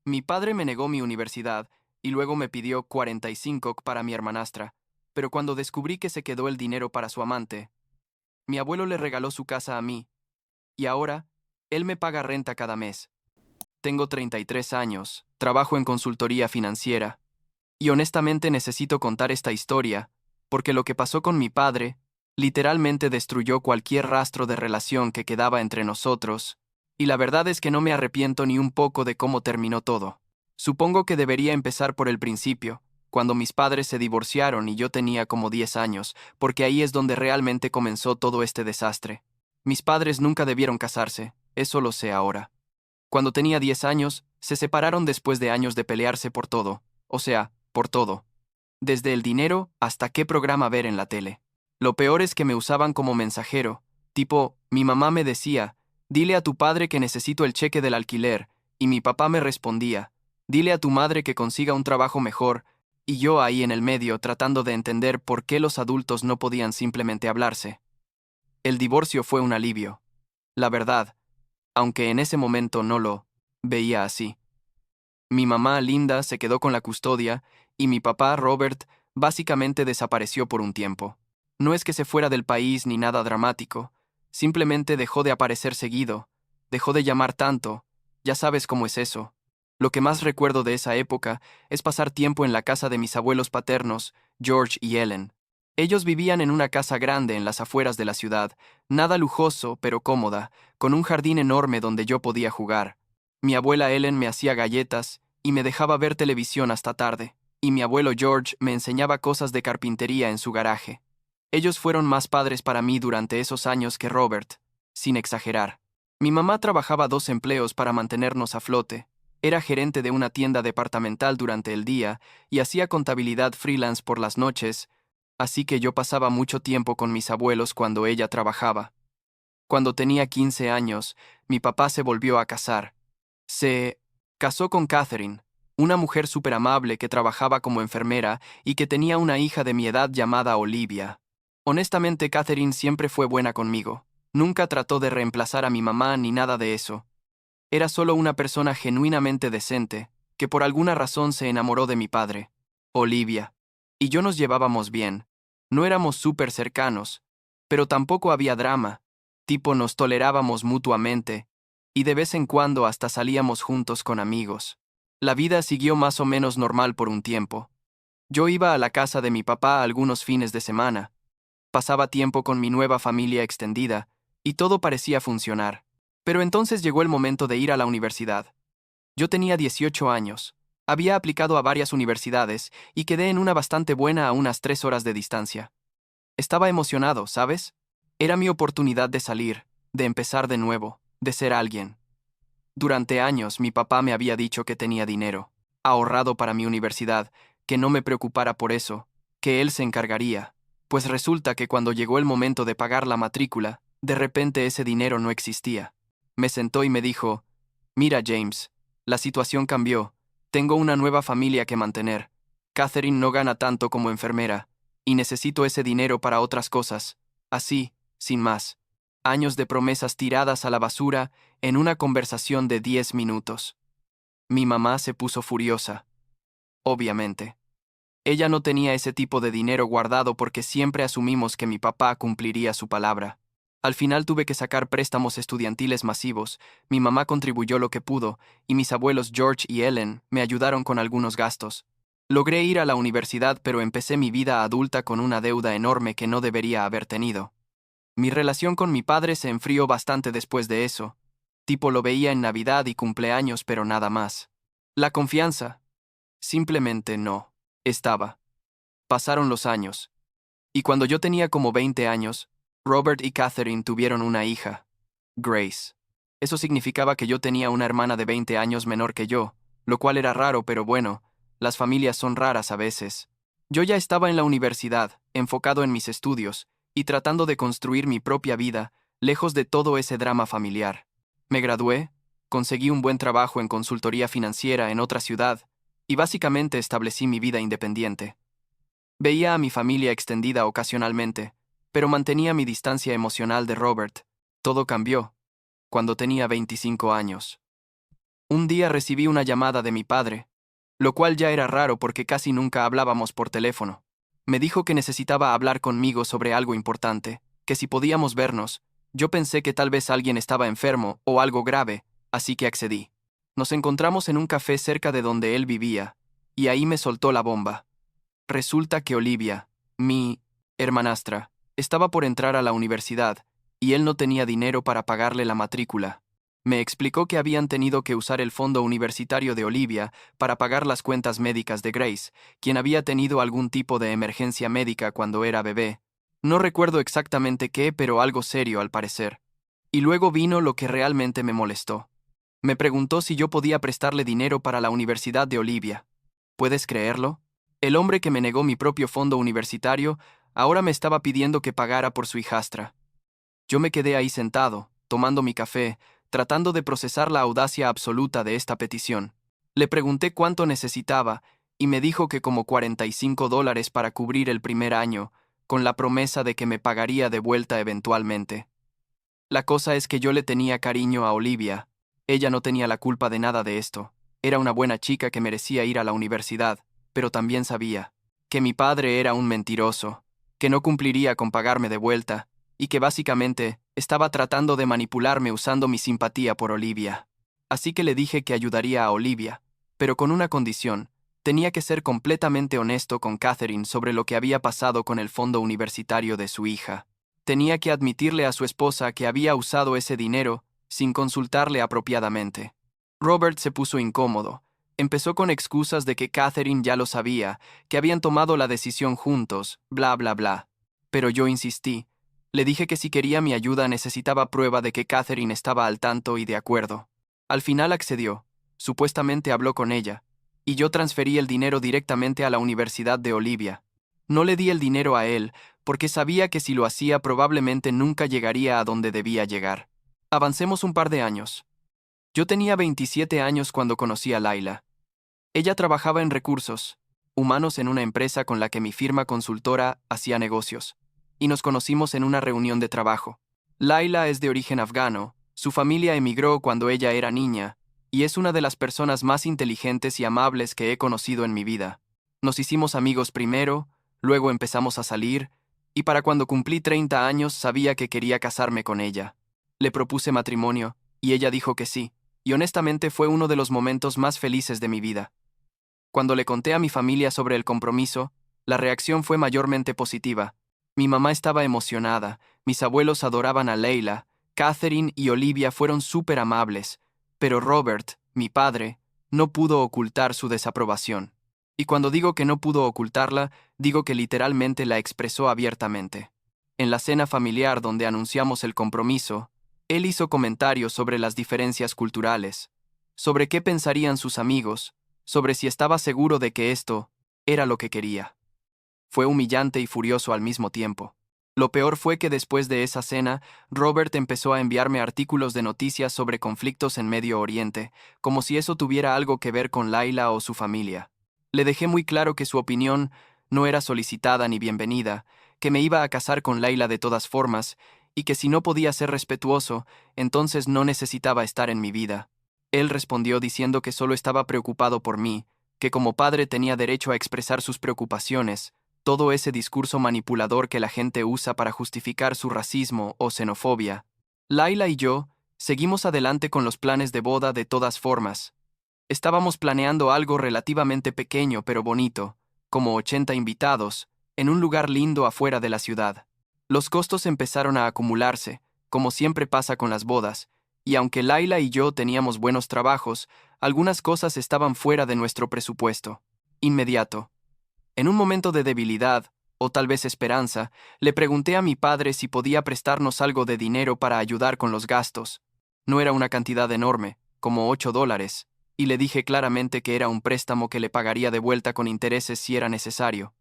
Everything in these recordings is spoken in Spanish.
Mi padre me negó mi universidad y luego me pidió 45 para mi hermanastra, pero cuando descubrí que se quedó el dinero para su amante, mi abuelo le regaló su casa a mí, y ahora, él me paga renta cada mes. Tengo 33 años, trabajo en consultoría financiera, y honestamente necesito contar esta historia, porque lo que pasó con mi padre literalmente destruyó cualquier rastro de relación que quedaba entre nosotros, y la verdad es que no me arrepiento ni un poco de cómo terminó todo. Supongo que debería empezar por el principio, cuando mis padres se divorciaron y yo tenía como 10 años, porque ahí es donde realmente comenzó todo este desastre. Mis padres nunca debieron casarse, eso lo sé ahora. Cuando tenía 10 años, se separaron después de años de pelearse por todo, o sea, por todo. Desde el dinero hasta qué programa ver en la tele. Lo peor es que me usaban como mensajero, tipo, mi mamá me decía, dile a tu padre que necesito el cheque del alquiler, y mi papá me respondía, dile a tu madre que consiga un trabajo mejor, y yo ahí en el medio tratando de entender por qué los adultos no podían simplemente hablarse. El divorcio fue un alivio. La verdad, aunque en ese momento no lo veía así. Mi mamá, Linda, se quedó con la custodia y mi papá, Robert, básicamente desapareció por un tiempo. No es que se fuera del país ni nada dramático, simplemente dejó de aparecer seguido, dejó de llamar tanto, ya sabes cómo es eso. Lo que más recuerdo de esa época es pasar tiempo en la casa de mis abuelos paternos, George y Ellen. Ellos vivían en una casa grande en las afueras de la ciudad, nada lujoso, pero cómoda, con un jardín enorme donde yo podía jugar. Mi abuela Ellen me hacía galletas y me dejaba ver televisión hasta tarde, y mi abuelo George me enseñaba cosas de carpintería en su garaje. Ellos fueron más padres para mí durante esos años que Robert, sin exagerar. Mi mamá trabajaba 2 empleos para mantenernos a flote. Era gerente de una tienda departamental durante el día y hacía contabilidad freelance por las noches, así que yo pasaba mucho tiempo con mis abuelos cuando ella trabajaba. Cuando tenía 15 años, mi papá se volvió a casar. Se casó con Catherine, una mujer súper amable que trabajaba como enfermera y que tenía una hija de mi edad llamada Olivia. Honestamente, Catherine siempre fue buena conmigo. Nunca trató de reemplazar a mi mamá ni nada de eso. Era solo una persona genuinamente decente, que por alguna razón se enamoró de mi padre, Olivia. Y yo nos llevábamos bien. No éramos súper cercanos, pero tampoco había drama. Tipo nos tolerábamos mutuamente, y de vez en cuando hasta salíamos juntos con amigos. La vida siguió más o menos normal por un tiempo. Yo iba a la casa de mi papá algunos fines de semana, pasaba tiempo con mi nueva familia extendida, y todo parecía funcionar. Pero entonces llegó el momento de ir a la universidad. Yo tenía 18 años. Había aplicado a varias universidades y quedé en una bastante buena a unas 3 horas de distancia. Estaba emocionado, ¿sabes? Era mi oportunidad de salir, de empezar de nuevo, de ser alguien. Durante años mi papá me había dicho que tenía dinero, ahorrado para mi universidad, que no me preocupara por eso, que él se encargaría. Pues resulta que cuando llegó el momento de pagar la matrícula, de repente ese dinero no existía. Me sentó y me dijo, mira James, la situación cambió, tengo una nueva familia que mantener. Catherine no gana tanto como enfermera, y necesito ese dinero para otras cosas. Así, sin más. Años de promesas tiradas a la basura en una conversación de 10 minutos. Mi mamá se puso furiosa. Obviamente. Ella no tenía ese tipo de dinero guardado porque siempre asumimos que mi papá cumpliría su palabra. Al final tuve que sacar préstamos estudiantiles masivos, mi mamá contribuyó lo que pudo, y mis abuelos George y Ellen me ayudaron con algunos gastos. Logré ir a la universidad, pero empecé mi vida adulta con una deuda enorme que no debería haber tenido. Mi relación con mi padre se enfrió bastante después de eso. Tipo lo veía en Navidad y cumpleaños, pero nada más. La confianza, simplemente no estaba. Pasaron los años. Y cuando yo tenía como 20 años, Robert y Catherine tuvieron una hija, Grace. Eso significaba que yo tenía una hermana de 20 años menor que yo, lo cual era raro, pero bueno, las familias son raras a veces. Yo ya estaba en la universidad, enfocado en mis estudios, y tratando de construir mi propia vida, lejos de todo ese drama familiar. Me gradué, conseguí un buen trabajo en consultoría financiera en otra ciudad, y básicamente establecí mi vida independiente. Veía a mi familia extendida ocasionalmente, pero mantenía mi distancia emocional de Robert. Todo cambió cuando tenía 25 años. Un día recibí una llamada de mi padre, lo cual ya era raro porque casi nunca hablábamos por teléfono. Me dijo que necesitaba hablar conmigo sobre algo importante, que si podíamos vernos. Yo pensé que tal vez alguien estaba enfermo o algo grave, así que accedí. Nos encontramos en un café cerca de donde él vivía, y ahí me soltó la bomba. Resulta que Olivia, mi hermanastra, estaba por entrar a la universidad, y él no tenía dinero para pagarle la matrícula. Me explicó que habían tenido que usar el fondo universitario de Olivia para pagar las cuentas médicas de Grace, quien había tenido algún tipo de emergencia médica cuando era bebé. No recuerdo exactamente qué, pero algo serio al parecer. Y luego vino lo que realmente me molestó. Me preguntó si yo podía prestarle dinero para la universidad de Olivia. ¿Puedes creerlo? El hombre que me negó mi propio fondo universitario ahora me estaba pidiendo que pagara por su hijastra. Yo me quedé ahí sentado, tomando mi café, tratando de procesar la audacia absoluta de esta petición. Le pregunté cuánto necesitaba, y me dijo que como $45 para cubrir el primer año, con la promesa de que me pagaría de vuelta eventualmente. La cosa es que yo le tenía cariño a Olivia. Ella no tenía la culpa de nada de esto. Era una buena chica que merecía ir a la universidad, pero también sabía que mi padre era un mentiroso, que no cumpliría con pagarme de vuelta, y que básicamente estaba tratando de manipularme usando mi simpatía por Olivia. Así que le dije que ayudaría a Olivia, pero con una condición: tenía que ser completamente honesto con Catherine sobre lo que había pasado con el fondo universitario de su hija. Tenía que admitirle a su esposa que había usado ese dinero sin consultarle apropiadamente. Robert se puso incómodo. Empezó con excusas de que Catherine ya lo sabía, que habían tomado la decisión juntos, bla, bla, bla. Pero yo insistí. Le dije que si quería mi ayuda necesitaba prueba de que Catherine estaba al tanto y de acuerdo. Al final accedió. Supuestamente habló con ella, y yo transferí el dinero directamente a la Universidad de Olivia. No le di el dinero a él, porque sabía que si lo hacía probablemente nunca llegaría a donde debía llegar. Avancemos un par de años. Yo tenía 27 años cuando conocí a Laila. Ella trabajaba en recursos humanos en una empresa con la que mi firma consultora hacía negocios, y nos conocimos en una reunión de trabajo. Laila es de origen afgano, su familia emigró cuando ella era niña, y es una de las personas más inteligentes y amables que he conocido en mi vida. Nos hicimos amigos primero, luego empezamos a salir, y para cuando cumplí 30 años sabía que quería casarme con ella. Le propuse matrimonio, y ella dijo que sí, y honestamente fue uno de los momentos más felices de mi vida. Cuando le conté a mi familia sobre el compromiso, la reacción fue mayormente positiva. Mi mamá estaba emocionada, mis abuelos adoraban a Leila, Catherine y Olivia fueron súper amables, pero Robert, mi padre, no pudo ocultar su desaprobación. Y cuando digo que no pudo ocultarla, digo que literalmente la expresó abiertamente. En la cena familiar donde anunciamos el compromiso, él hizo comentarios sobre las diferencias culturales, sobre qué pensarían sus amigos, sobre si estaba seguro de que esto era lo que quería. Fue humillante y furioso al mismo tiempo. Lo peor fue que después de esa cena, Robert empezó a enviarme artículos de noticias sobre conflictos en Medio Oriente, como si eso tuviera algo que ver con Laila o su familia. Le dejé muy claro que su opinión no era solicitada ni bienvenida, que me iba a casar con Laila de todas formas, y que si no podía ser respetuoso, entonces no necesitaba estar en mi vida. Él respondió diciendo que solo estaba preocupado por mí, que como padre tenía derecho a expresar sus preocupaciones, todo ese discurso manipulador que la gente usa para justificar su racismo o xenofobia. Laila y yo seguimos adelante con los planes de boda de todas formas. Estábamos planeando algo relativamente pequeño pero bonito, como 80 invitados, en un lugar lindo afuera de la ciudad. Los costos empezaron a acumularse, como siempre pasa con las bodas, y aunque Laila y yo teníamos buenos trabajos, algunas cosas estaban fuera de nuestro presupuesto. Inmediato. En un momento de debilidad, o tal vez esperanza, le pregunté a mi padre si podía prestarnos algo de dinero para ayudar con los gastos. No era una cantidad enorme, como $8, y le dije claramente que era un préstamo que le pagaría de vuelta con intereses si era necesario.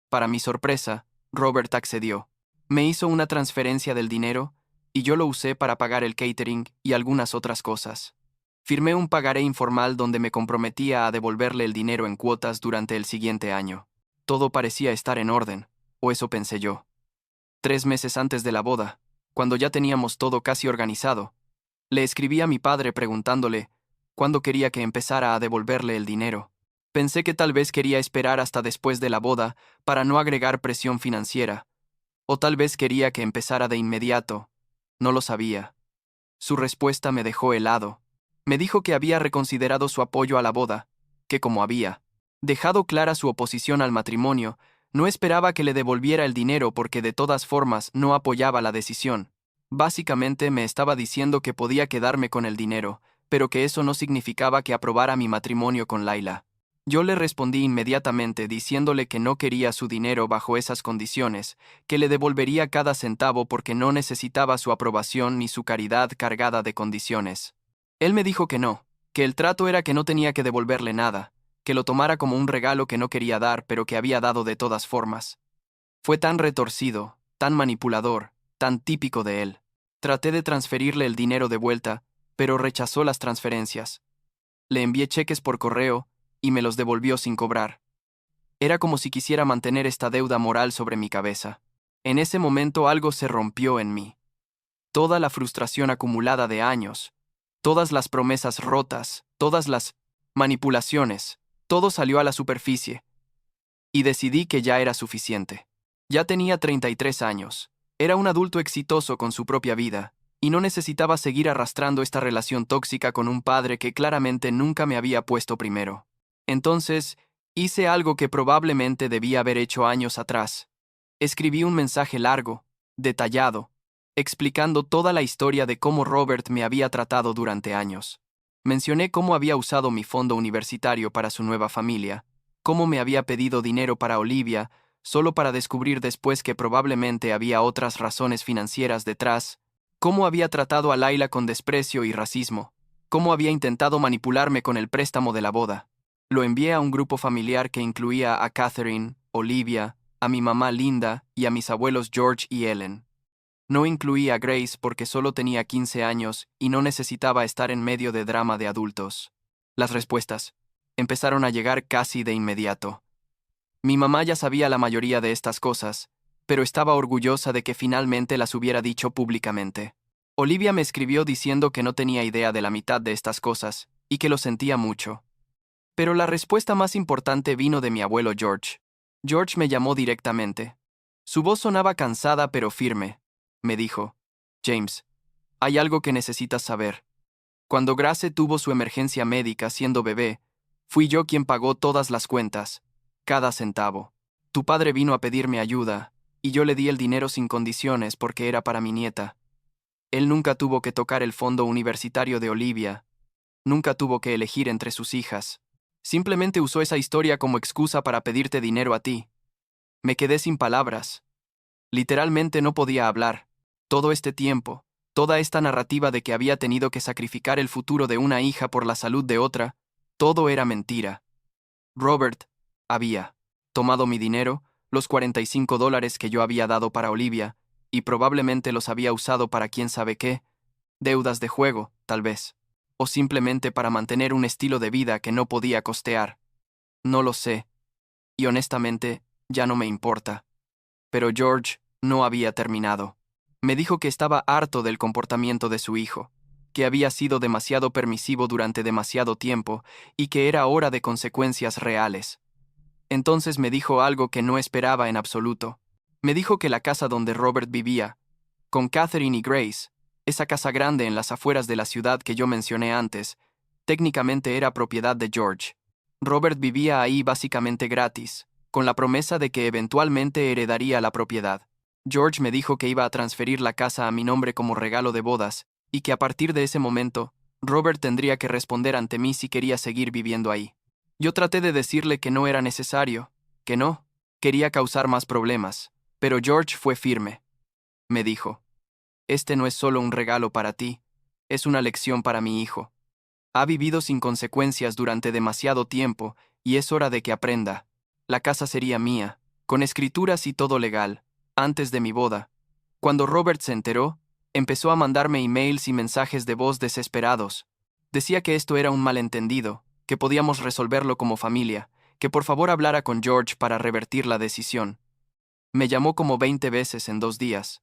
Para mi sorpresa, Robert accedió. Me hizo una transferencia del dinero, y yo lo usé para pagar el catering y algunas otras cosas. Firmé un pagaré informal donde me comprometía a devolverle el dinero en cuotas durante el siguiente año. Todo parecía estar en orden, o eso pensé yo. 3 meses antes de la boda, cuando ya teníamos todo casi organizado, le escribí a mi padre preguntándole ¿Cuándo quería que empezara a devolverle el dinero? Pensé que tal vez quería esperar hasta después de la boda para no agregar presión financiera, o tal vez quería que empezara de inmediato. No lo sabía. Su respuesta me dejó helado. Me dijo que había reconsiderado su apoyo a la boda, que como había dejado clara su oposición al matrimonio, no esperaba que le devolviera el dinero porque de todas formas no apoyaba la decisión. Básicamente me estaba diciendo que podía quedarme con el dinero, pero que eso no significaba que aprobara mi matrimonio con Laila. Yo le respondí inmediatamente diciéndole que no quería su dinero bajo esas condiciones, que le devolvería cada centavo porque no necesitaba su aprobación ni su caridad cargada de condiciones. Él me dijo que no, que el trato era que no tenía que devolverle nada, que lo tomara como un regalo que no quería dar pero que había dado de todas formas. Fue tan retorcido, tan manipulador, tan típico de él. Traté de transferirle el dinero de vuelta, pero rechazó las transferencias. Le envié cheques por correo y me los devolvió sin cobrar. Era como si quisiera mantener esta deuda moral sobre mi cabeza. En ese momento algo se rompió en mí. Toda la frustración acumulada de años, todas las promesas rotas, todas las manipulaciones, todo salió a la superficie, y decidí que ya era suficiente. Ya tenía 33 años, era un adulto exitoso con su propia vida, y no necesitaba seguir arrastrando esta relación tóxica con un padre que claramente nunca me había puesto primero. Entonces, hice algo que probablemente debía haber hecho años atrás. Escribí un mensaje largo, detallado, explicando toda la historia de cómo Robert me había tratado durante años. Mencioné cómo había usado mi fondo universitario para su nueva familia, cómo me había pedido dinero para Olivia, solo para descubrir después que probablemente había otras razones financieras detrás, cómo había tratado a Laila con desprecio y racismo, cómo había intentado manipularme con el préstamo de la boda. Lo envié a un grupo familiar que incluía a Catherine, Olivia, a mi mamá Linda y a mis abuelos George y Ellen. No incluí a Grace porque solo tenía 15 años y no necesitaba estar en medio de drama de adultos. Las respuestas empezaron a llegar casi de inmediato. Mi mamá ya sabía la mayoría de estas cosas, pero estaba orgullosa de que finalmente las hubiera dicho públicamente. Olivia me escribió diciendo que no tenía idea de la mitad de estas cosas y que lo sentía mucho. Pero la respuesta más importante vino de mi abuelo George. George me llamó directamente. Su voz sonaba cansada pero firme. Me dijo: James, hay algo que necesitas saber. Cuando Grace tuvo su emergencia médica siendo bebé, fui yo quien pagó todas las cuentas, cada centavo. Tu padre vino a pedirme ayuda, y yo le di el dinero sin condiciones porque era para mi nieta. Él nunca tuvo que tocar el fondo universitario de Olivia, nunca tuvo que elegir entre sus hijas. Simplemente usó esa historia como excusa para pedirte dinero a ti. Me quedé sin palabras. Literalmente no podía hablar. Todo este tiempo, toda esta narrativa de que había tenido que sacrificar el futuro de una hija por la salud de otra, todo era mentira. Robert había tomado mi dinero, los $45 que yo había dado para Olivia, y probablemente los había usado para quién sabe qué, deudas de juego, tal vez, o simplemente para mantener un estilo de vida que no podía costear. No lo sé, y honestamente, ya no me importa. Pero George no había terminado. Me dijo que estaba harto del comportamiento de su hijo, que había sido demasiado permisivo durante demasiado tiempo y que era hora de consecuencias reales. Entonces me dijo algo que no esperaba en absoluto. Me dijo que la casa donde Robert vivía, con Catherine y Grace, esa casa grande en las afueras de la ciudad que yo mencioné antes, técnicamente era propiedad de George. Robert vivía ahí básicamente gratis, con la promesa de que eventualmente heredaría la propiedad. George me dijo que iba a transferir la casa a mi nombre como regalo de bodas, y que a partir de ese momento, Robert tendría que responder ante mí si quería seguir viviendo ahí. Yo traté de decirle que no era necesario, que no, quería causar más problemas, pero George fue firme. Me dijo: este no es solo un regalo para ti, es una lección para mi hijo. Ha vivido sin consecuencias durante demasiado tiempo y es hora de que aprenda. La casa sería mía, con escrituras y todo legal, antes de mi boda. Cuando Robert se enteró, empezó a mandarme emails y mensajes de voz desesperados. Decía que esto era un malentendido, que podíamos resolverlo como familia, que por favor hablara con George para revertir la decisión. Me llamó como 20 veces en 2 días.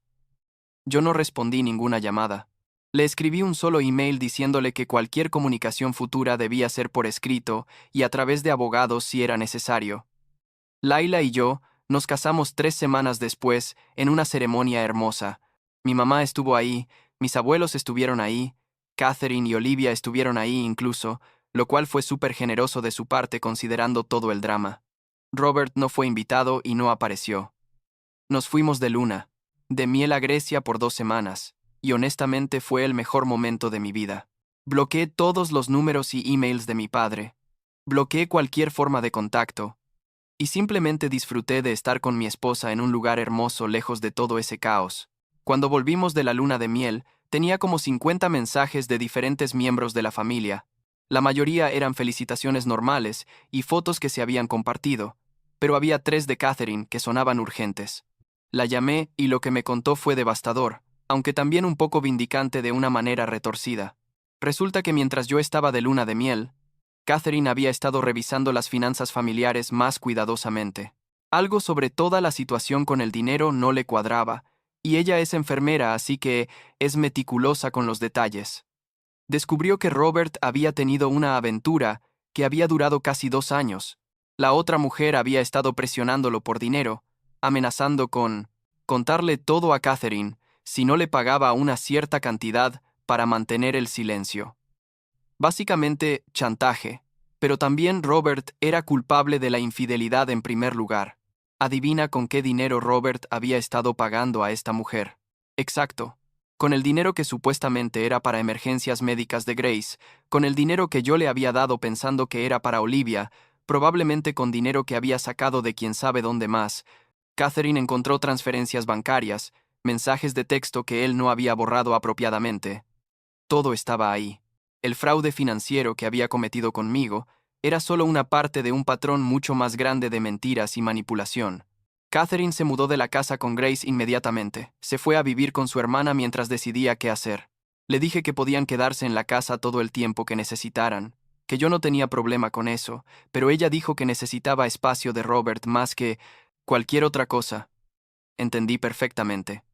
Yo no respondí ninguna llamada. Le escribí un solo email diciéndole que cualquier comunicación futura debía ser por escrito y a través de abogados si era necesario. Laila y yo nos casamos 3 semanas después en una ceremonia hermosa. Mi mamá estuvo ahí, mis abuelos estuvieron ahí, Catherine y Olivia estuvieron ahí incluso, lo cual fue súper generoso de su parte considerando todo el drama. Robert no fue invitado y no apareció. Nos fuimos de luna, de miel a Grecia por 2 semanas, y honestamente fue el mejor momento de mi vida. Bloqueé todos los números y emails de mi padre. Bloqueé cualquier forma de contacto. Y simplemente disfruté de estar con mi esposa en un lugar hermoso lejos de todo ese caos. Cuando volvimos de la luna de miel, tenía como 50 mensajes de diferentes miembros de la familia. La mayoría eran felicitaciones normales y fotos que se habían compartido, pero había 3 de Catherine que sonaban urgentes. La llamé y lo que me contó fue devastador, aunque también un poco vindicante de una manera retorcida. Resulta que mientras yo estaba de luna de miel, Catherine había estado revisando las finanzas familiares más cuidadosamente. Algo sobre toda la situación con el dinero no le cuadraba, y ella es enfermera, así que es meticulosa con los detalles. Descubrió que Robert había tenido una aventura que había durado casi 2 años. La otra mujer había estado presionándolo por dinero, amenazando con contarle todo a Catherine si no le pagaba una cierta cantidad para mantener el silencio. Básicamente, chantaje. Pero también Robert era culpable de la infidelidad en primer lugar. Adivina con qué dinero Robert había estado pagando a esta mujer. Exacto. Con el dinero que supuestamente era para emergencias médicas de Grace, con el dinero que yo le había dado pensando que era para Olivia, probablemente con dinero que había sacado de quién sabe dónde más. Catherine encontró transferencias bancarias, mensajes de texto que él no había borrado apropiadamente. Todo estaba ahí. El fraude financiero que había cometido conmigo era solo una parte de un patrón mucho más grande de mentiras y manipulación. Catherine se mudó de la casa con Grace inmediatamente. Se fue a vivir con su hermana mientras decidía qué hacer. Le dije que podían quedarse en la casa todo el tiempo que necesitaran, que yo no tenía problema con eso, pero ella dijo que necesitaba espacio de Robert más que cualquier otra cosa. Entendí perfectamente.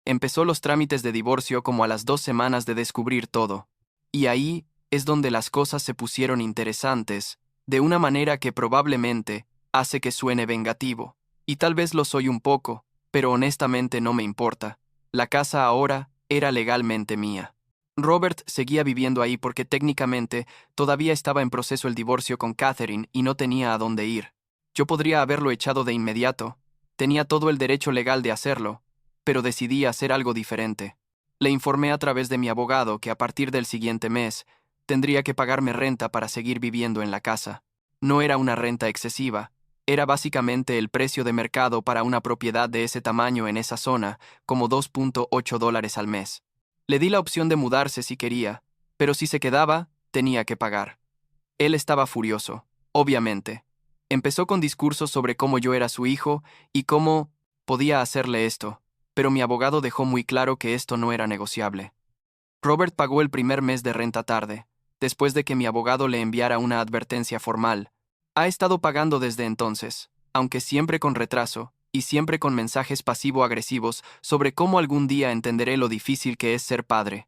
Empezó los trámites de divorcio como a las 2 semanas de descubrir todo. Y ahí es donde las cosas se pusieron interesantes, de una manera que probablemente hace que suene vengativo. Y tal vez lo soy un poco, pero honestamente no me importa. La casa ahora era legalmente mía. Robert seguía viviendo ahí porque técnicamente todavía estaba en proceso el divorcio con Catherine y no tenía a dónde ir. Yo podría haberlo echado de inmediato. Tenía todo el derecho legal de hacerlo, pero decidí hacer algo diferente. Le informé a través de mi abogado que a partir del siguiente mes tendría que pagarme renta para seguir viviendo en la casa. No era una renta excesiva, era básicamente el precio de mercado para una propiedad de ese tamaño en esa zona, como $2.8 al mes. Le di la opción de mudarse si quería, pero si se quedaba, tenía que pagar. Él estaba furioso, obviamente. Empezó con discursos sobre cómo yo era su hijo y cómo podía hacerle esto, pero mi abogado dejó muy claro que esto no era negociable. Robert pagó el primer mes de renta tarde, después de que mi abogado le enviara una advertencia formal. Ha estado pagando desde entonces, aunque siempre con retraso, y siempre con mensajes pasivo-agresivos sobre cómo algún día entenderé lo difícil que es ser padre.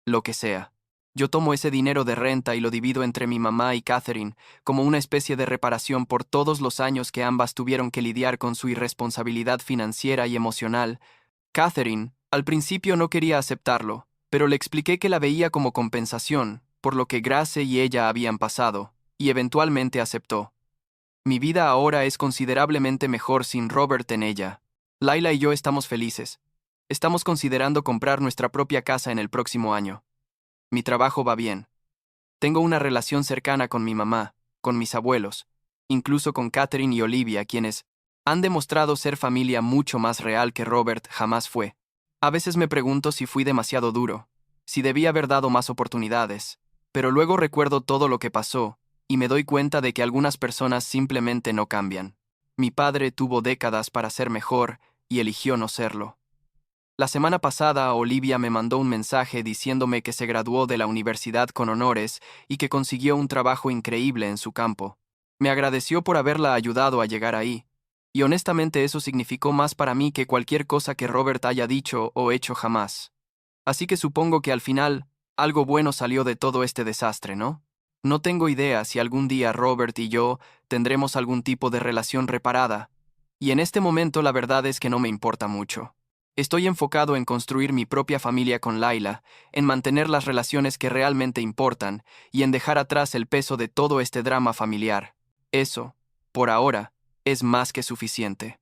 Lo que sea. Yo tomo ese dinero de renta y lo divido entre mi mamá y Catherine, como una especie de reparación por todos los años que ambas tuvieron que lidiar con su irresponsabilidad financiera y emocional. Catherine, al principio no quería aceptarlo, pero le expliqué que la veía como compensación por lo que Grace y ella habían pasado, y eventualmente aceptó. Mi vida ahora es considerablemente mejor sin Robert en ella. Laila y yo estamos felices. Estamos considerando comprar nuestra propia casa en el próximo año. Mi trabajo va bien. Tengo una relación cercana con mi mamá, con mis abuelos, incluso con Catherine y Olivia, quienes han demostrado ser familia mucho más real que Robert jamás fue. A veces me pregunto si fui demasiado duro, si debí haber dado más oportunidades, pero luego recuerdo todo lo que pasó, y me doy cuenta de que algunas personas simplemente no cambian. Mi padre tuvo décadas para ser mejor y eligió no serlo. La semana pasada, Olivia me mandó un mensaje diciéndome que se graduó de la universidad con honores y que consiguió un trabajo increíble en su campo. Me agradeció por haberla ayudado a llegar ahí, y honestamente eso significó más para mí que cualquier cosa que Robert haya dicho o hecho jamás. Así que supongo que al final, algo bueno salió de todo este desastre, ¿no? No tengo idea si algún día Robert y yo tendremos algún tipo de relación reparada, y en este momento la verdad es que no me importa mucho. Estoy enfocado en construir mi propia familia con Laila, en mantener las relaciones que realmente importan y en dejar atrás el peso de todo este drama familiar. Eso, por ahora, es más que suficiente.